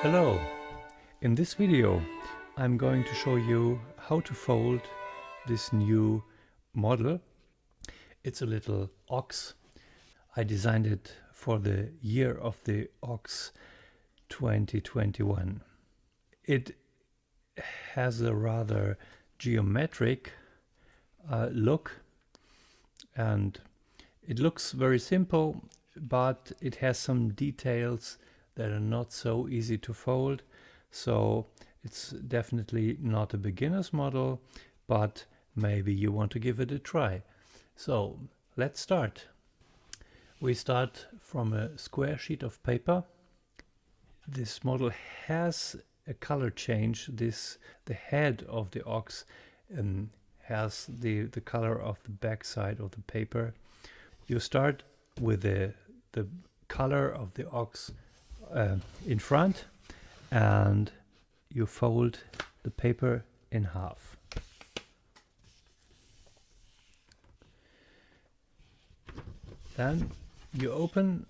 Hello! In this video I'm going to show you how to fold this new model. It's a little ox. I designed it for the year of the ox 2021. It has a rather geometric look, and it looks very simple, but it has some details that are not so easy to fold. So it's definitely not a beginner's model, but maybe you want to give it a try. So let's start. We start from a square sheet of paper. This model has a color change. The head of the ox has the color of the back side of the paper. You start with the color of the ox in front, and you fold the paper in half. Then you open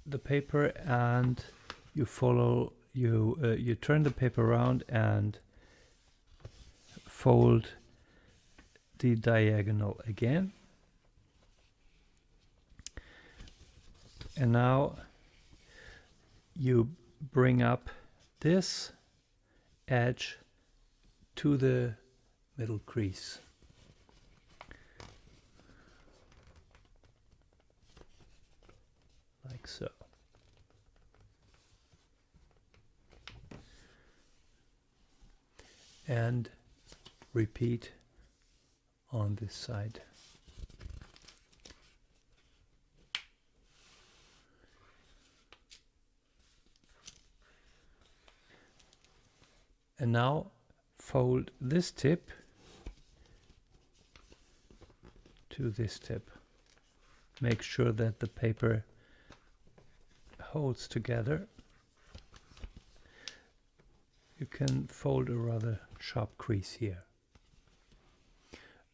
the paper and you turn the paper around and fold the diagonal again. And now you bring up this edge to the middle crease. Like so. And repeat on this side. And now fold this tip to this tip. Make sure that the paper holds together. You can fold a rather sharp crease here.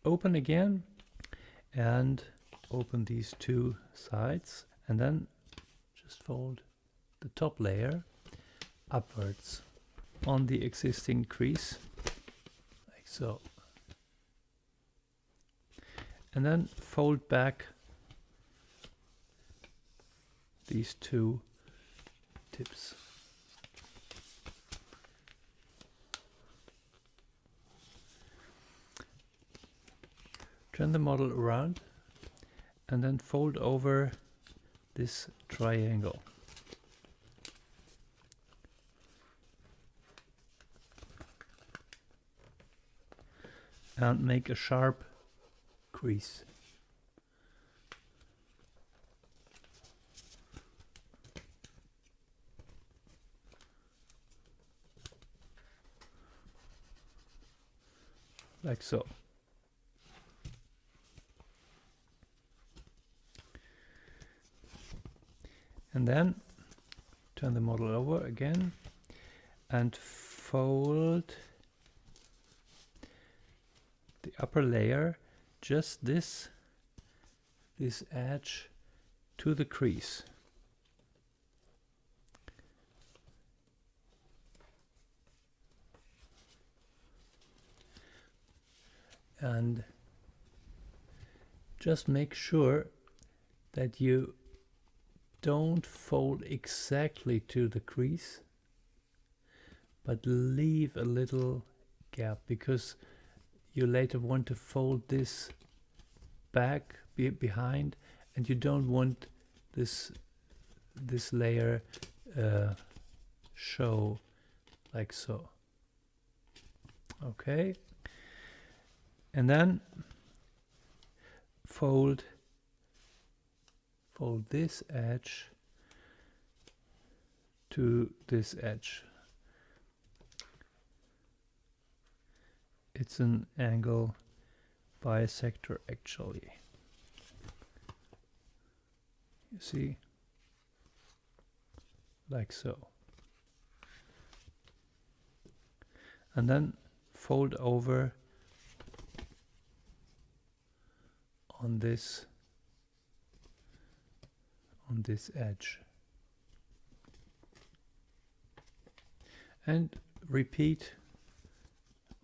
Open again and open these two sides, and then just fold the top layer upwards on the existing crease, like so. And then fold back these two tips. Turn the model around and then fold over this triangle. And make a sharp crease. Like so. And then turn the model over again and fold the upper layer, just this edge, to the crease. And just make sure that you don't fold exactly to the crease, but leave a little gap, because you later want to fold this back behind, and you don't want this layer show like so. Okay, and then fold this edge to this edge. It's an angle bisector actually. You see? Like so. And then fold over on this edge. and repeat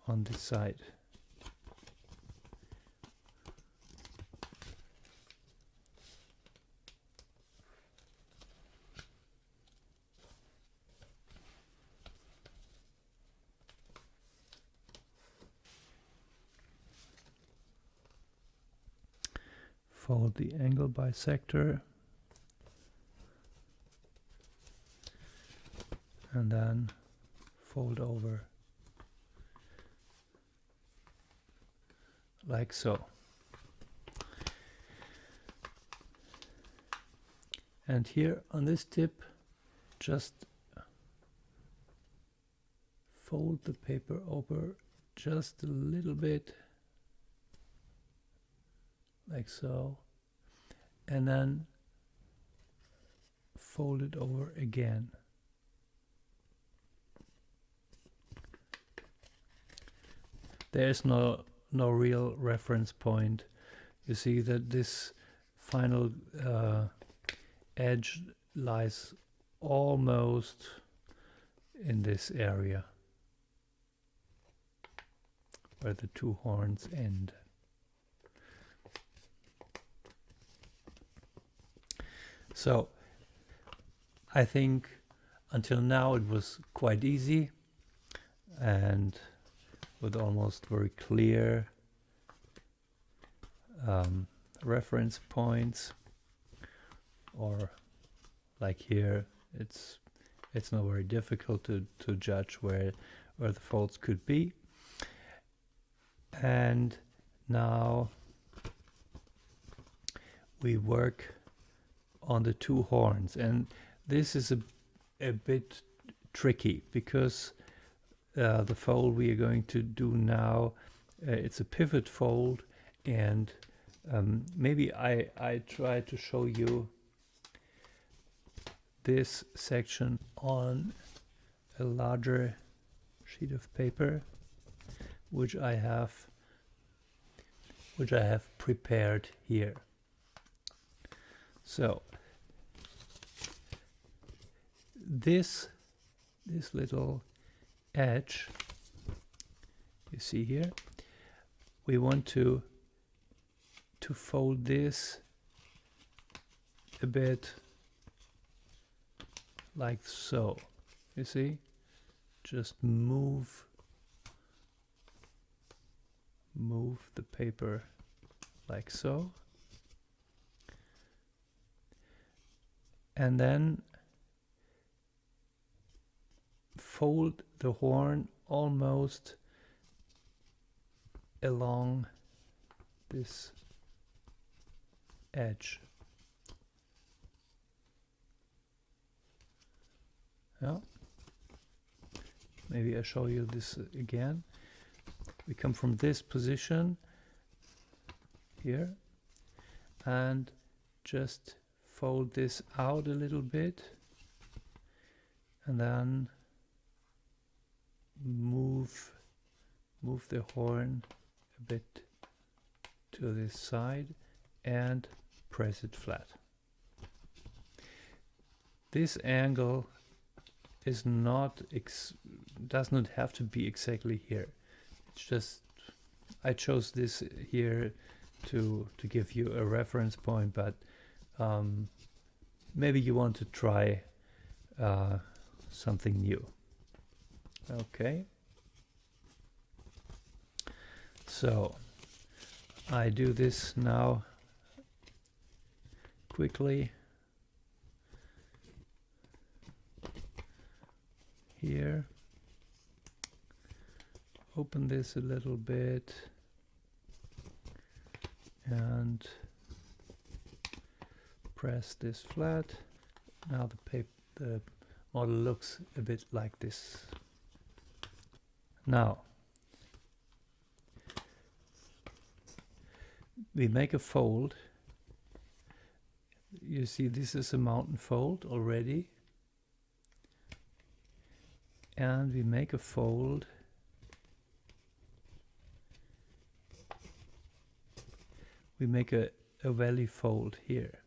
on this side. Fold the angle bisector and then fold over like so. And here on this tip, just fold the paper over just a little bit, like so, and then fold it over again. There's no real reference point. You see that this final edge lies almost in this area where the two horns end. So I think until now it was quite easy and with almost very clear reference points, or like here it's not very difficult to judge where the folds could be. And now we work on the two horns, and this is a bit tricky because the fold we are going to do now, it's a pivot fold, and maybe I try to show you this section on a larger sheet of paper, which I have prepared here. So this little edge you see here, we want to fold this a bit like so. You see, just move the paper like so, and then fold the horn almost along this edge. Yeah. Maybe I show you this again. We come from this position here and just fold this out a little bit, and then move the horn a bit to this side and press it flat. This angle is does not have to be exactly here. It's just I chose this here to give you a reference point, but maybe you want to try something new. Okay, so I do this now quickly here. Open this a little bit and press this flat. Now the model looks a bit like this. Now we make a fold. You see this is a mountain fold already, and we make a fold we make a valley fold here.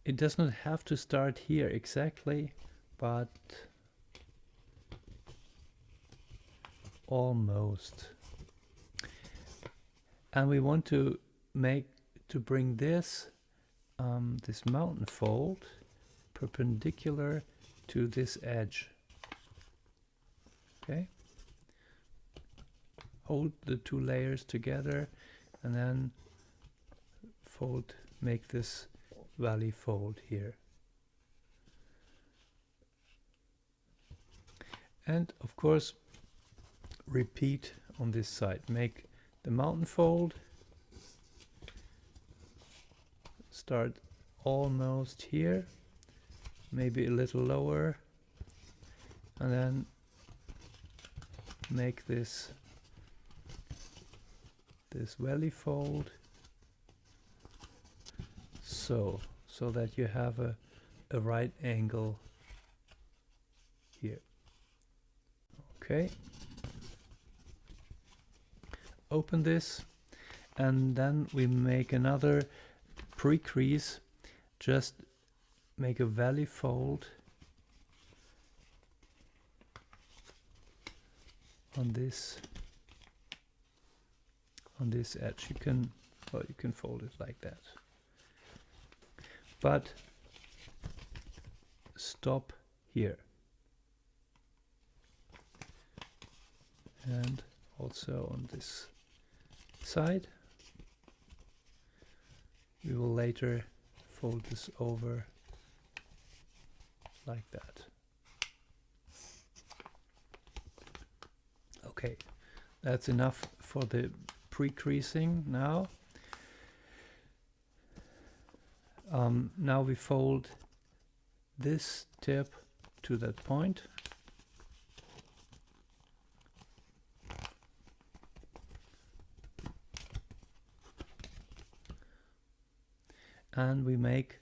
It does not have to start here exactly, but almost. And we want to bring this this mountain fold perpendicular to this edge. Okay. Hold the two layers together and then fold, make this valley fold here. And of course repeat on this side. Make the mountain fold, start almost here, maybe a little lower, and then make this valley fold so that you have a right angle here. Okay, open this, and then we make another pre-crease. Just make a valley fold on this edge. You can fold it like that, but stop here. And also on this side. We will later fold this over like that. Okay, that's enough for the pre-creasing now. Now we fold this tip to that point. And we make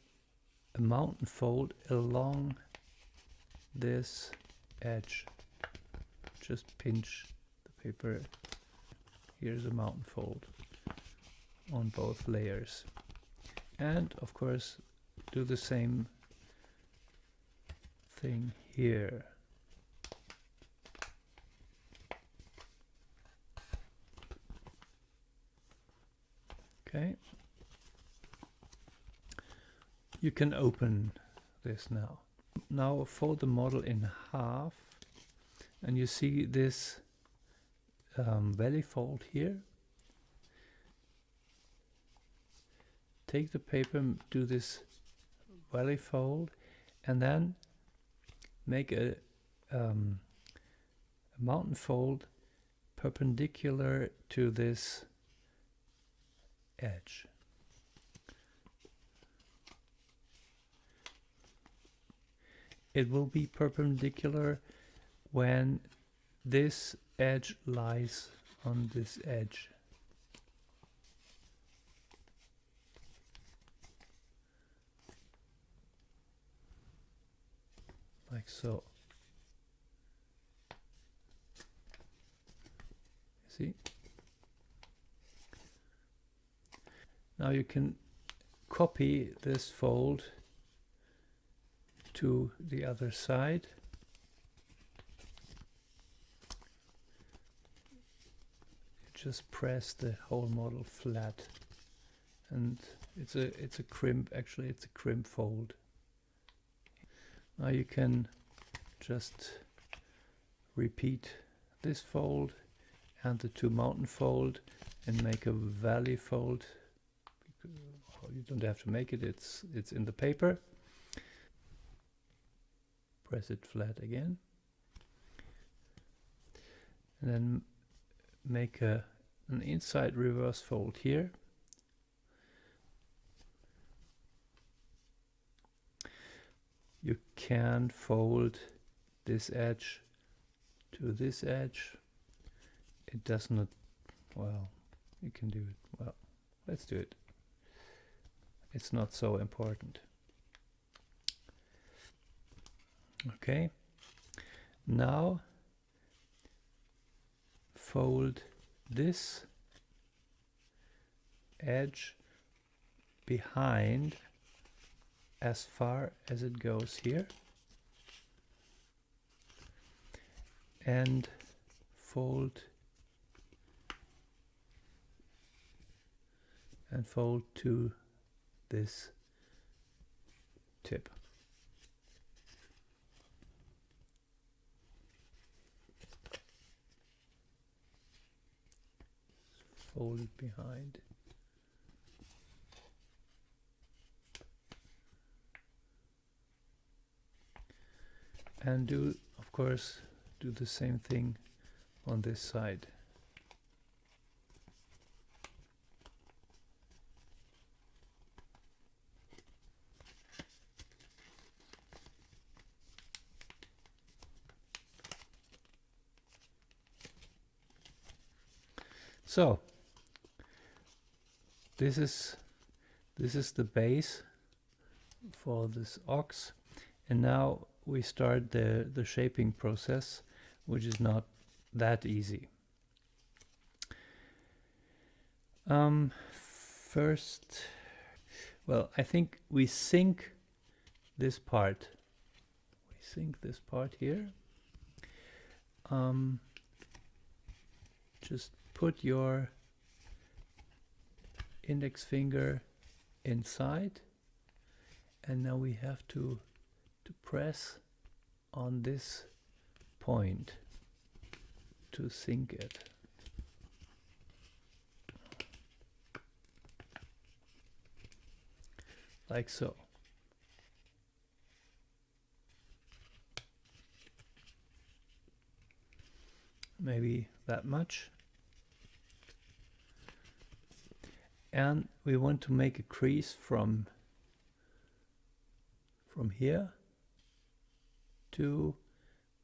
a mountain fold along this edge. Just pinch the paper. Here's a mountain fold on both layers. And of course do the same thing here. Okay. You can open this now. Now fold the model in half, and you see this valley fold here. Take the paper, do this valley fold, and then make a mountain fold perpendicular to this edge. It will be perpendicular when this edge lies on this edge. Like so. See? Now you can copy this fold to the other side. Just press the whole model flat, and it's a crimp. Actually, it's a crimp fold. Now you can just repeat this fold and the two mountain fold and make a valley fold. You don't have to make it, it's in the paper. Press it flat again, and then make an inside reverse fold here. You can fold this edge to this edge. It does not, well, you can do it. Well, let's do it. It's not so important. Okay, now fold this edge behind as far as it goes here, and fold and fold to this tip. Fold it behind. And do, of course, do the same thing on this side. So this is the base for this ox, and now we start the shaping process, which is not that easy. First, well, I think we sink this part. We sink this part here. Just put your index finger inside, and now we have to press on this point to sink it. Like so. Maybe that much. And we want to make a crease from here to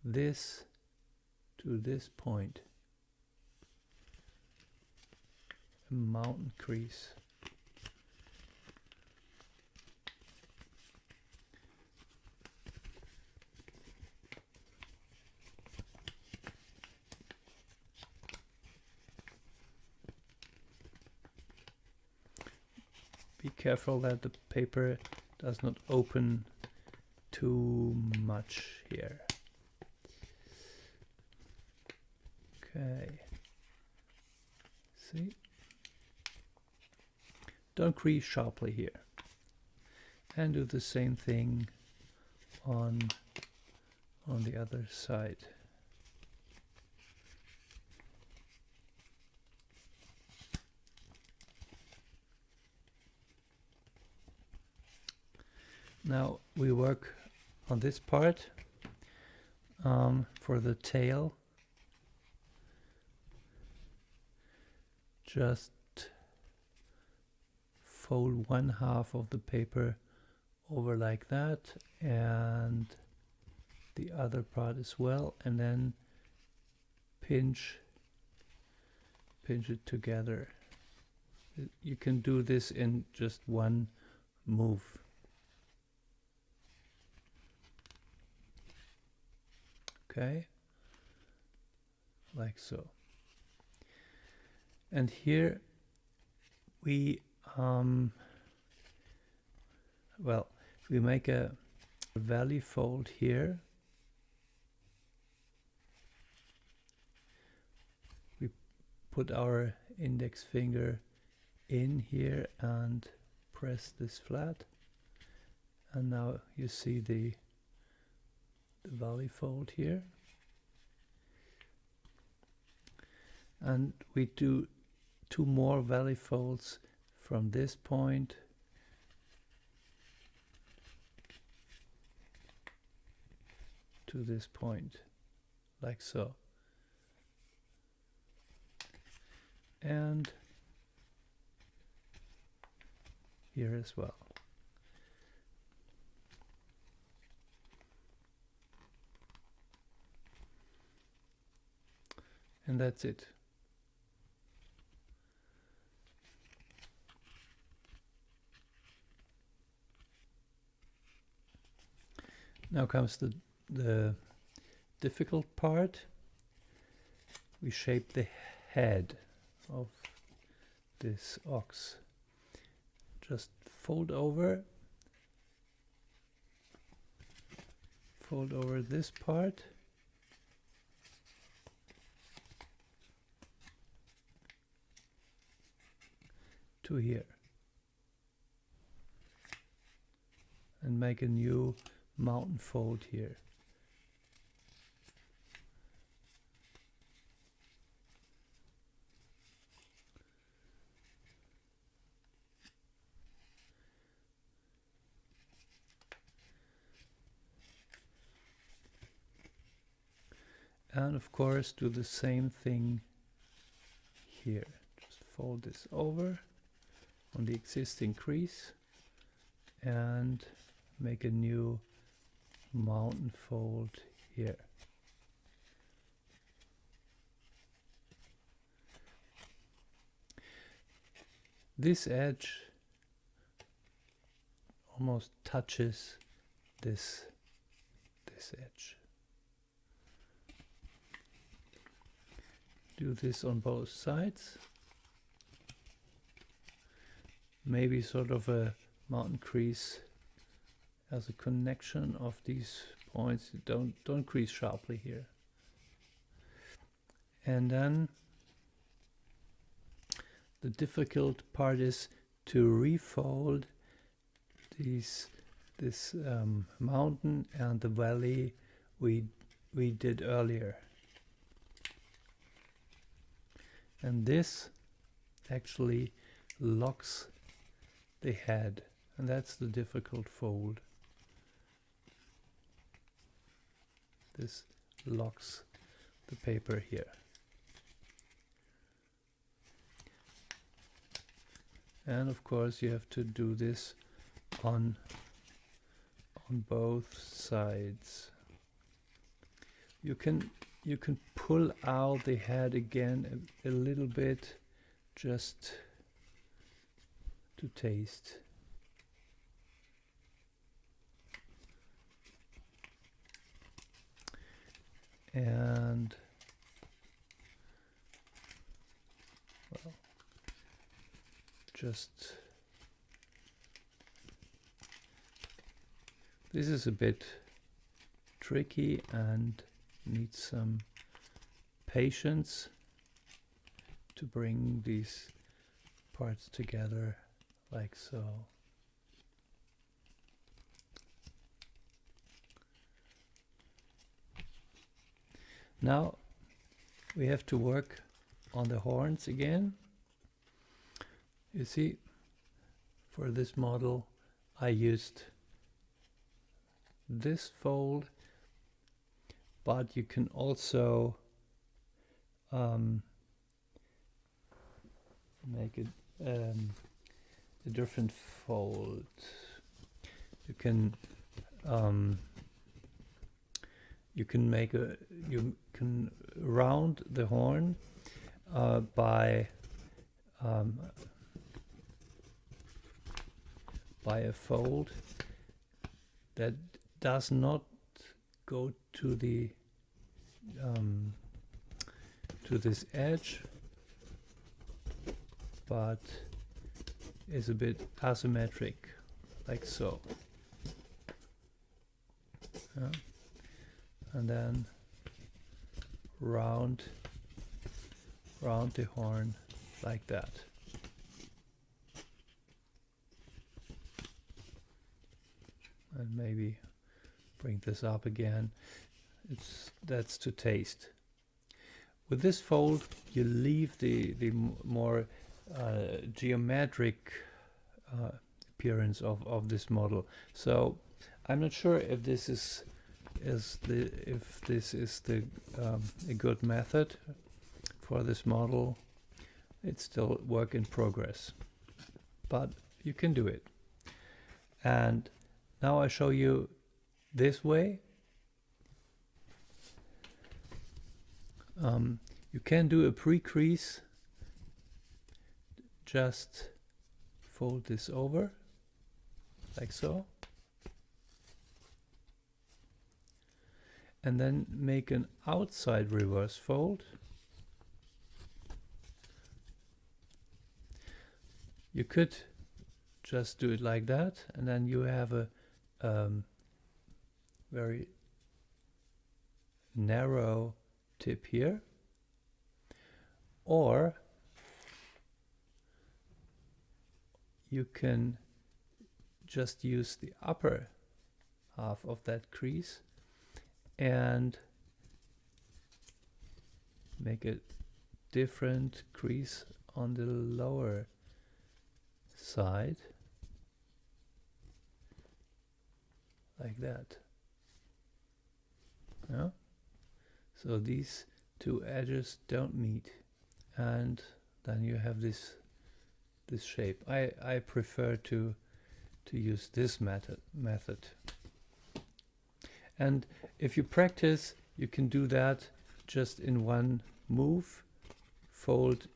this point. A mountain crease. Be careful that the paper does not open too much here. Okay. See? Don't crease sharply here. And do the same thing on the other side. Now we work on this part for the tail. Just fold 1/2 of the paper over like that, and the other part as well, and then pinch it together. You can do this in just one move. Okay, like so. And here we we make a valley fold here. We put our index finger in here and press this flat, and now you see the valley fold here. And we do 2 more valley folds from this point to this point, like so. And here as well. And that's it. Now comes the difficult part. We shape the head of this ox. Just fold over this part, to here and make a new mountain fold here. And of course do the same thing here. Just fold this over on the existing crease and make a new mountain fold here. This edge almost touches this edge. Do this on both sides. Maybe sort of a mountain crease as a connection of these points. Don't crease sharply here. And then the difficult part is to refold this mountain and the valley we did earlier. And this actually locks the head, and that's the difficult fold. This locks the paper here. And of course you have to do this on both sides. You can pull out the head again a little bit just to taste. And well, just this is a bit tricky and needs some patience to bring these parts together like so. Now we have to work on the horns again. You see, for this model I used this fold, but you can also make it a different fold. You can round the horn by a fold that does not go to the to this edge, but is a bit asymmetric, like so. And then round the horn like that. And maybe bring this up again. That's to taste. With this fold, you leave the more geometric appearance of this model. So I'm not sure if this is a good method for this model. It's still work in progress, but you can do it. And now I show you this way. You can do a pre-crease. Just fold this over like so, and then make an outside reverse fold. You could just do it like that, and then you have a very narrow tip here, or you can just use the upper half of that crease and make a different crease on the lower side, like that. Yeah? So these two edges don't meet, and then you have this shape. I prefer to use this method. And if you practice, you can do that just in one move. Fold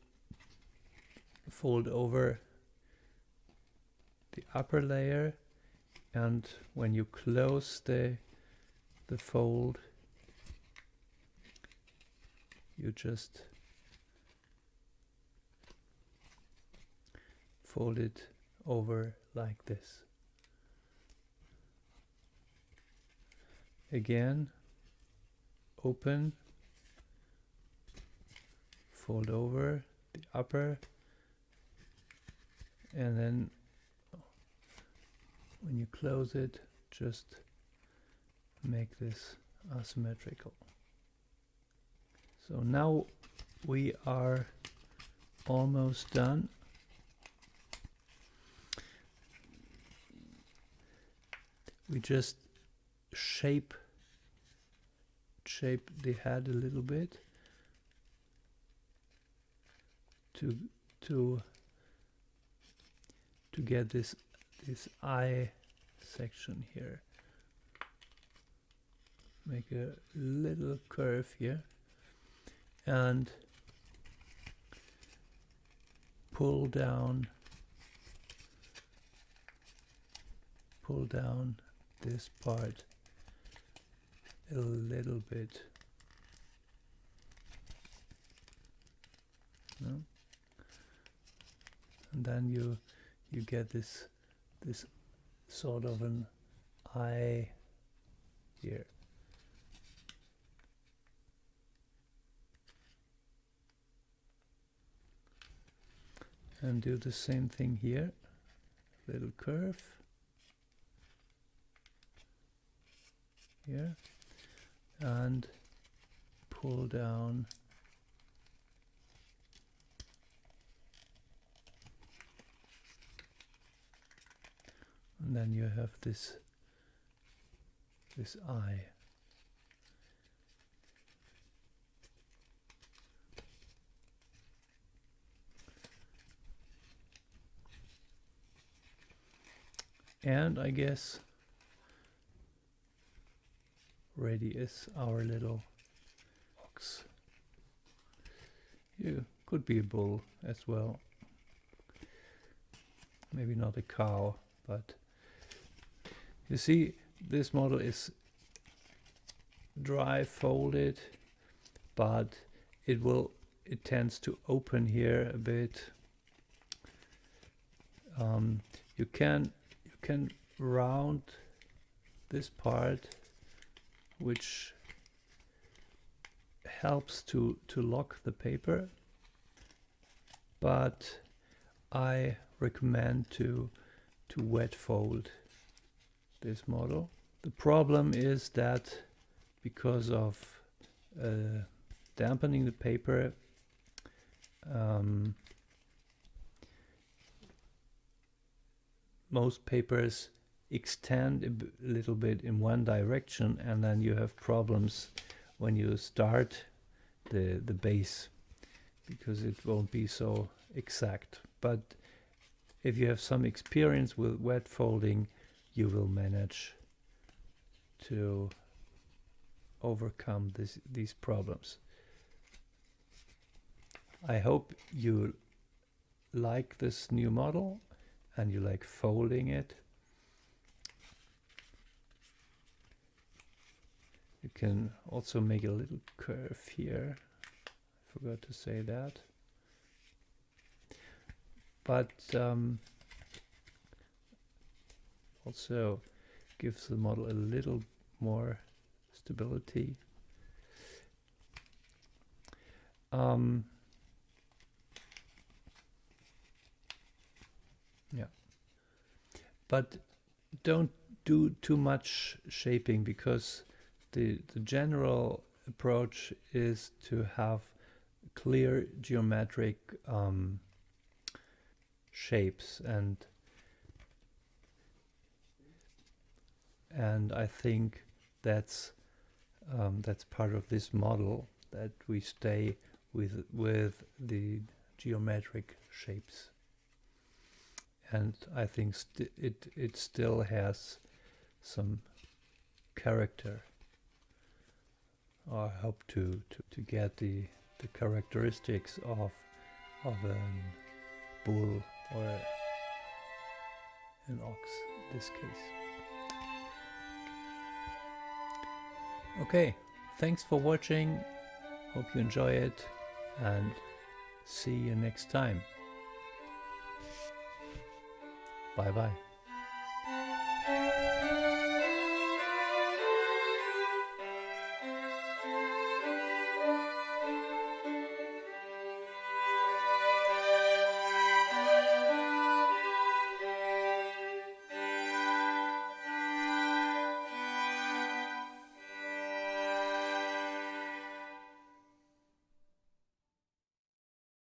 over the upper layer, and when you close the fold, you just fold it over like this. Again, open, fold over the upper, and then when you close it, just make this asymmetrical. So now we are almost done. We just shape the head a little bit to get this eye section here. Make a little curve here and pull down this part a little bit. No? And then you get this sort of an eye here. And do the same thing here. Little curve here, and pull down and then you have this eye. And I guess ready is our little ox. You could be a bull as well. Maybe not a cow, but you see this model is dry folded, but it tends to open here a bit. You can round this part, which helps to lock the paper, but I recommend to wet fold this model. The problem is that because of dampening the paper, most papers extend a little bit in one direction, and then you have problems when you start the base, because it won't be so exact. But if you have some experience with wet folding, you will manage to overcome these problems. I hope you like this new model and you like folding it. You can also make a little curve here. I forgot to say that. But also gives the model a little more stability. Yeah. but don't do too much shaping, because the general approach is to have clear geometric shapes, and I think that's part of this model, that we stay with the geometric shapes. And I think it still has some character. I hope to get the characteristics of a bull or an ox in this case. Okay, thanks for watching. Hope you enjoy it, and see you next time. Bye bye.